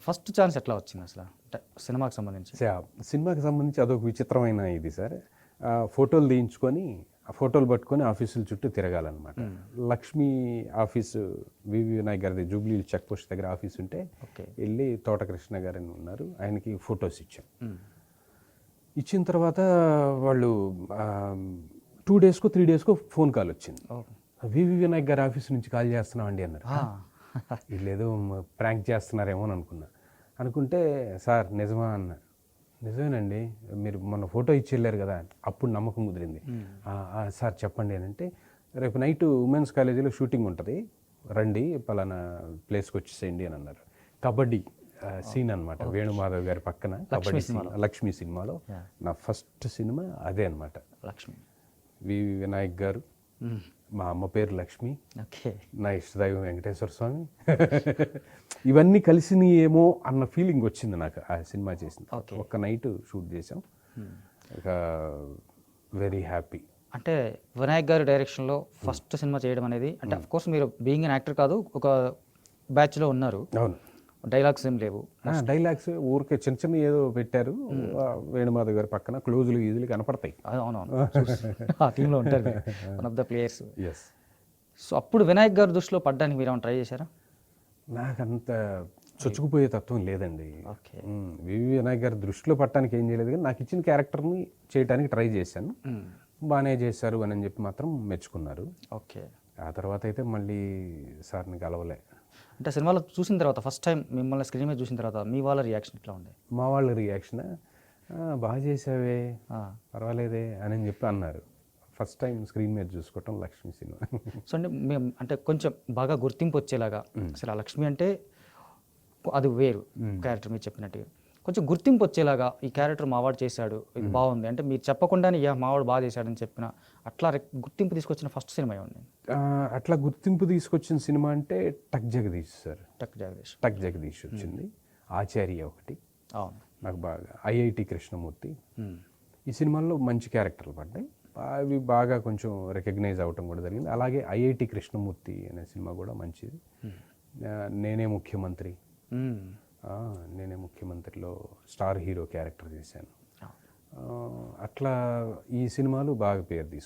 First chance ఎట్లా వచ్చింది అసలు అంటే సినిమాకి సంబంధించి? సినిమాకి సంబంధించి అదొక విచిత్రమైన ఇది సార్. ఫోటోలు తీయించుకొని ఆ ఫోటోలు పట్టుకొని ఆఫీసుల చుట్టూ తిరగాలన్నమాట. లక్ష్మీ ఆఫీసు వివి వినాయక్ గారిది జూబ్లీ చెక్ పోస్ట్ దగ్గర ఆఫీస్ ఉంటే వెళ్ళి తోట కృష్ణ గారు అని ఉన్నారు, ఆయనకి ఫొటోస్ ఇచ్చాం. ఇచ్చిన తర్వాత వాళ్ళు 2 డేస్కో 3 డేస్కో ఫోన్ కాల్ వచ్చింది. వివి వినాయక్ గారి ఆఫీస్ నుంచి కాల్ చేస్తున్నామండి అన్నారు. వీళ్ళేదో ప్రాంక్ చేస్తున్నారేమో అని అనుకుంటే సార్ నిజమా అన్న. నిజమేనండి, మీరు మొన్న ఫోటో ఇచ్చి వెళ్ళారు కదా, అప్పుడు నమ్మకం కుదిరింది. సార్ చెప్పండి అని అంటే, రేపు నైట్ ఉమెన్స్ కాలేజీలో షూటింగ్ ఉంటుంది, రండి పలానా ప్లేస్కి వచ్చేసేయండి అని అన్నారు. కబడ్డీ సీన్ అనమాట, వేణుమాధవ్ గారి పక్కన కబడ్డీ సీన్, లక్ష్మీ సినిమాలో నా ఫస్ట్ సినిమా అదే అనమాట. లక్ష్మి వివి వినాయక్ గారు, మా అమ్మ పేరు లక్ష్మి, నా ఇష్టదైవం వెంకటేశ్వర స్వామి, ఇవన్నీ కలిసినాయేమో అన్న ఫీలింగ్ వచ్చింది నాకు ఆ సినిమా చేసింది. ఒక్క నైట్ షూట్ చేసాం, ఒక వెరీ హ్యాపీ. అంటే వినాయక్ గారి డైరెక్షన్లో ఫస్ట్ సినిమా చేయడం అనేది, అంటే అఫ్ కోర్స్ మీరు బీయింగ్ అన్ యాక్టర్ కాదు, ఒక బ్యాచ్లో ఉన్నారు. అవును, డైలాగ్స్ ఏం లేవు. డైలాగ్స్ ఊరికే చిన్న చిన్న ఏదో పెట్టారు. వేణుమాధవ్ గారి పక్కన క్లోజులు ఈజీలు కనపడతాయి. అవునవును, ఆ టీంలో ఉంటారు one of the players. Yes. So అప్పుడు వినాయక్ గారి దృష్టిలో పడ్డానికి మీరు ఏమైనా ట్రై చేశారా? నాకంత చొచ్చుకుపోయే తత్వం లేదండి. వివి వినాయక్ గారి దృష్టిలో పట్టడానికి ఏం చేయలేదు, కానీ నాకు ఇచ్చిన క్యారెక్టర్ని చేయడానికి ట్రై చేశాను. బాగానే చేశారు అని చెప్పి మాత్రం మెచ్చుకున్నారు. ఓకే. ఆ తర్వాత అయితే మళ్ళీ సార్ని కలవలే. అంటే సినిమాలో చూసిన తర్వాత ఫస్ట్ టైం మిమ్మల్ని స్క్రీన్ మీద చూసిన తర్వాత మీ వాళ్ళ రియాక్షన్ ఎట్లా ఉంది? మా వాళ్ళ రియాక్షన్ బాగా చేసావే, పర్వాలేదే అని చెప్పి అన్నారు. ఫస్ట్ టైం స్క్రీన్ మీద చూసుకోవటం లక్ష్మి సినిమా. సో అంటే మేము అంటే కొంచెం బాగా గుర్తింపు వచ్చేలాగా, అసలు ఆ లక్ష్మి అంటే అది వేరు క్యారెక్టర్ మీరు చెప్పినట్టుగా, కొంచెం గుర్తింపు వచ్చేలాగా ఈ క్యారెక్టర్ మావాడు చేశాడు, ఇది బాగుంది అంటే మీరు చెప్పకుండానే మావాడు బాగా చేశాడని చెప్పిన అట్లా గుర్తింపు తీసుకొచ్చిన ఫస్ట్ సినిమా ఏమండి? అట్లా గుర్తింపు తీసుకొచ్చిన సినిమా అంటే టక్ జగదీష్ సార్. టక్ జగదీష్ వచ్చింది. ఆచార్య ఒకటి అవును నాకు బాగా. ఐఐటి కృష్ణమూర్తి, ఈ సినిమాల్లో మంచి క్యారెక్టర్లు పడ్డాయి, అవి బాగా కొంచెం రికగ్నైజ్ అవ్వటం కూడా జరిగింది. అలాగే ఐఐటి కృష్ణమూర్తి అనే సినిమా కూడా మంచిది. నేనే ముఖ్యమంత్రి, నేనే ముఖ్యమంత్రిలో స్టార్ హీరో క్యారెక్టర్ చేశాను. అట్లా ఈ సినిమాలు బాగా పేరు తీసుకున్నాయి.